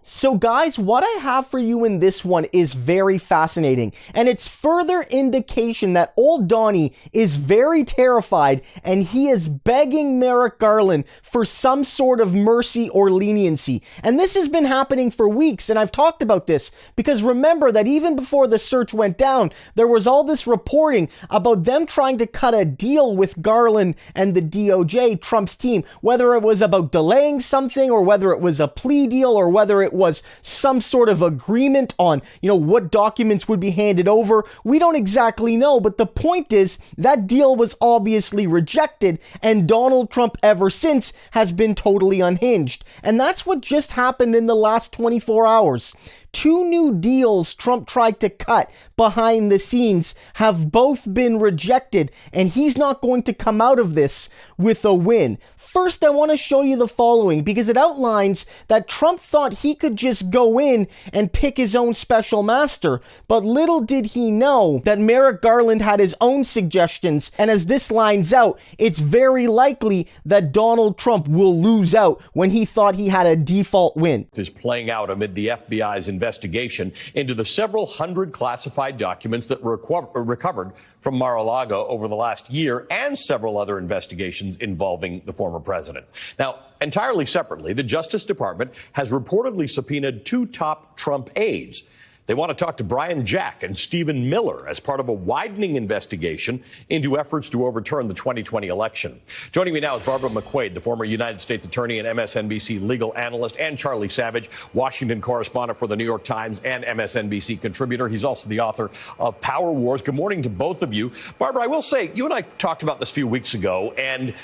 So guys, what I have for you in this one is very fascinating, and it's further indication that old Donnie is very terrified and he is begging Merrick Garland for some sort of mercy or leniency. And this has been happening for weeks, and I've talked about this because remember that even before the search went down, there was all this reporting about them trying to cut a deal with Garland and the DOJ, Trump's team, whether it was about delaying something or whether it was a plea deal or whether it was some sort of agreement on, what documents would be handed over. We don't exactly know, but the point is that deal was obviously rejected, and Donald Trump ever since has been totally unhinged. And that's what just happened in the last 24 hours. Two new deals Trump tried to cut behind the scenes have both been rejected, and he's not going to come out of this with a win. First, I want to show you the following because it outlines that Trump thought he could just go in and pick his own special master, but little did he know that Merrick Garland had his own suggestions, and as this lines out, it's very likely that Donald Trump will lose out when he thought he had a default win. Is playing out amid the FBI's investigation into the several hundred classified documents that were recovered from Mar-a-Lago over the last year and several other investigations involving the former president. Now, entirely separately, the Justice Department has reportedly subpoenaed two top Trump aides. They want to talk to Brian Jack and Stephen Miller as part of a widening investigation into efforts to overturn the 2020 election. Joining me now is Barbara McQuaid, the former United States attorney and MSNBC legal analyst, and Charlie Savage, Washington correspondent for the New York Times and MSNBC contributor. He's also the author of Power Wars. Good morning to both of you. Barbara, I will say, you and I talked about this a few weeks ago, and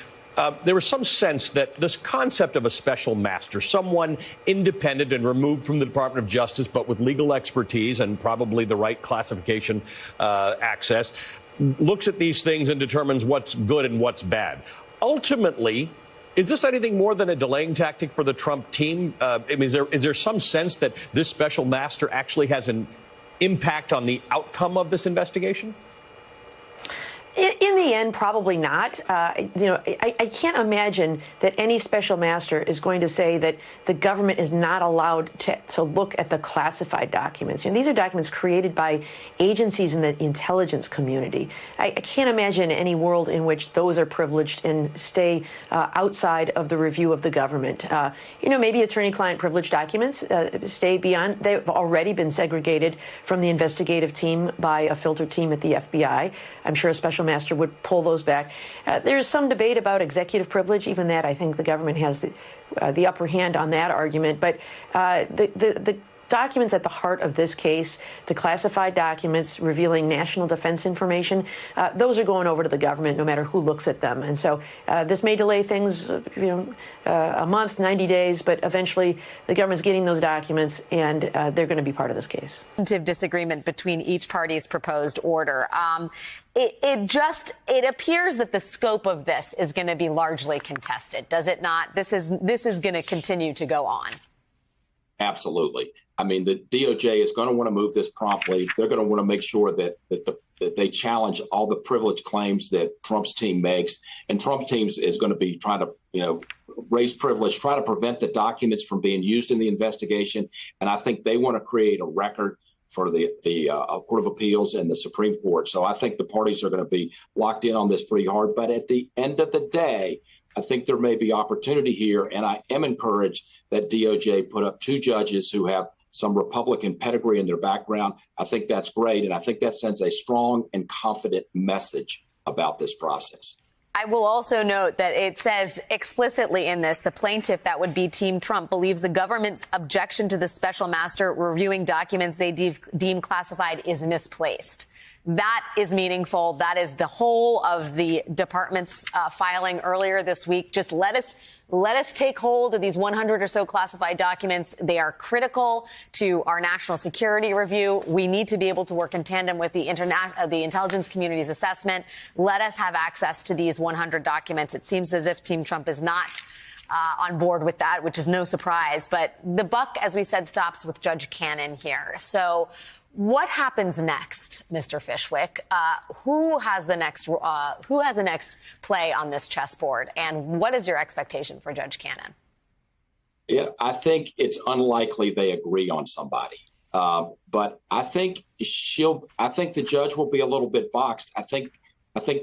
there was some sense that this concept of a special master, someone independent and removed from the Department of Justice, but with legal expertise and probably the right classification access, looks at these things and determines what's good and what's bad. Ultimately, is this anything more than a delaying tactic for the Trump team? Is there some sense that this special master actually has an impact on the outcome of this investigation? In the end, probably not. I can't imagine that any special master is going to say that the government is not allowed to look at the classified documents. These are documents created by agencies in the intelligence community. I can't imagine any world in which those are privileged and stay outside of the review of the government. Maybe attorney-client privilege documents stay beyond. They've already been segregated from the investigative team by a filter team at the FBI. I'm sure a special master would pull those back. There's some debate about executive privilege. Even that, I think the government has the upper hand on that argument. But the documents at the heart of this case, the classified documents revealing national defense information, those are going over to the government no matter who looks at them. And so this may delay things, a month, 90 days, but eventually the government's getting those documents and they're going to be part of this case. Disagreement between each party's proposed order. It appears that the scope of this is going to be largely contested, does it not? This is going to continue to go on. Absolutely. I mean, the DOJ is going to want to move this promptly. They're going to want to make sure that they challenge all the privilege claims that Trump's team makes. And Trump's team is going to be trying to, raise privilege, try to prevent the documents from being used in the investigation. And I think they want to create a record for the Court of Appeals and the Supreme Court. So I think the parties are going to be locked in on this pretty hard. But at the end of the day, I think there may be opportunity here, and I am encouraged that DOJ put up two judges who have some Republican pedigree in their background. I think that's great, and I think that sends a strong and confident message about this process. I will also note that it says explicitly in this, the plaintiff, that would be Team Trump, believes the government's objection to the special master reviewing documents they deem classified is misplaced. That is meaningful. That is the whole of the department's filing earlier this week. Just let us take hold of these 100 or so classified documents. They are critical to our national security review. We need to be able to work in tandem with the intelligence community's assessment. Let us have access to these 100 documents. It seems as if Team Trump is not on board with that, which is no surprise. But the buck, as we said, stops with Judge Cannon here. So what happens next, Mr. Fishwick? Who has the next play on this chessboard, and what is your expectation for Judge Cannon? I think it's unlikely they agree on somebody. But I think the judge will be a little bit boxed. I think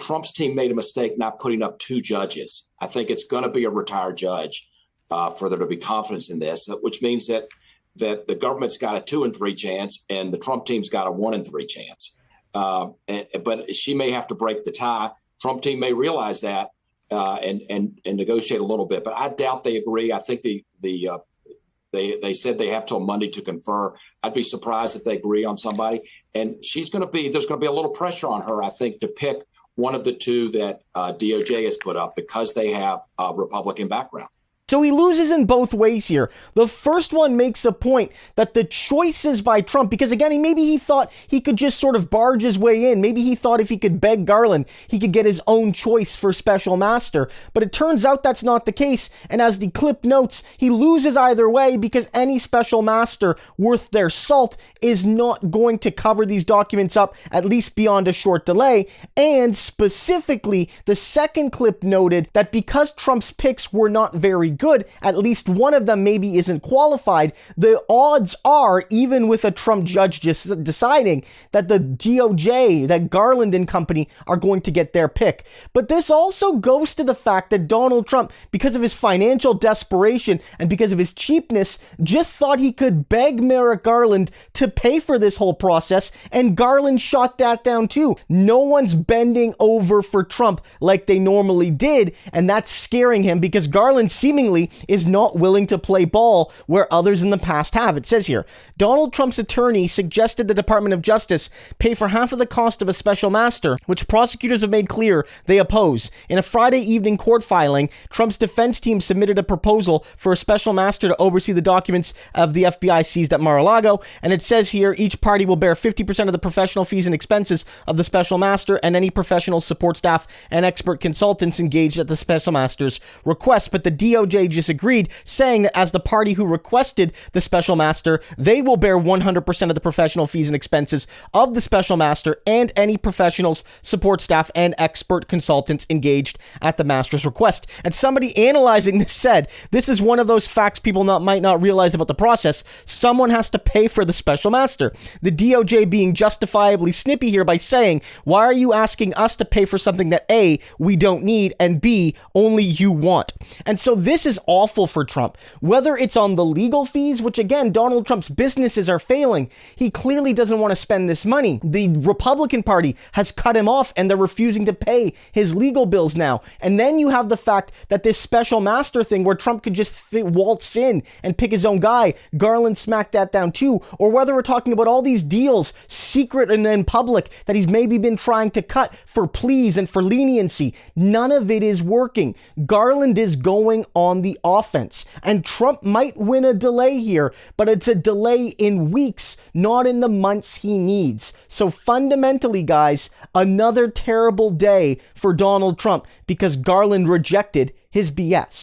Trump's team made a mistake not putting up two judges. I think it's going to be a retired judge for there to be confidence in this, which means that the government's got a 2 and 3 chance and the Trump team's got a 1 and 3 chance. But she may have to break the tie. Trump team may realize that and negotiate a little bit. But I doubt they agree. I think they said they have till Monday to confer. I'd be surprised if they agree on somebody. And there's going to be a little pressure on her, I think, to pick one of the two that DOJ has put up because they have a Republican background. So he loses in both ways here. The first one makes a point that the choices by Trump, because again, maybe he thought he could just sort of barge his way in. Maybe he thought if he could beg Garland, he could get his own choice for special master. But it turns out that's not the case. And as the clip notes, he loses either way because any special master worth their salt is not going to cover these documents up, at least beyond a short delay. And specifically, the second clip noted that because Trump's picks were not very good, at least one of them maybe isn't qualified, the odds are, even with a Trump judge just deciding, that the DOJ, that Garland and company, are going to get their pick. But this also goes to the fact that Donald Trump, because of his financial desperation and because of his cheapness, just thought he could beg Merrick Garland to pay for this whole process, and Garland shot that down too. No one's bending over for Trump like they normally did, and that's scaring him because Garland seemingly is not willing to play ball where others in the past have. It says here, Donald Trump's attorney suggested the Department of Justice pay for half of the cost of a special master, which prosecutors have made clear they oppose. In a Friday evening court filing, Trump's defense team submitted a proposal for a special master to oversee the documents of the FBI seized at Mar-a-Lago, and it says here each party will bear 50% of the professional fees and expenses of the special master and any professional support staff and expert consultants engaged at the special master's request. But the DOJ disagreed, saying that as the party who requested the special master, they will bear 100% of the professional fees and expenses of the special master and any professionals, support staff, and expert consultants engaged at the master's request. And somebody analyzing this said, this is one of those facts people might not realize about the process. Someone has to pay for the special master. The DOJ being justifiably snippy here by saying, why are you asking us to pay for something that A, we don't need, and B, only you want? And so this is awful for Trump. Whether it's on the legal fees, which again, Donald Trump's businesses are failing. He clearly doesn't want to spend this money. The Republican Party has cut him off and they're refusing to pay his legal bills now. And then you have the fact that this special master thing where Trump could just waltz in and pick his own guy, Garland smacked that down too. Or whether we're talking about all these deals, secret and in public, that he's maybe been trying to cut for pleas and for leniency. None of it is working. Garland is going on the offense. And Trump might win a delay here, but it's a delay in weeks, not in the months he needs. So fundamentally, guys, another terrible day for Donald Trump because Garland rejected his BS.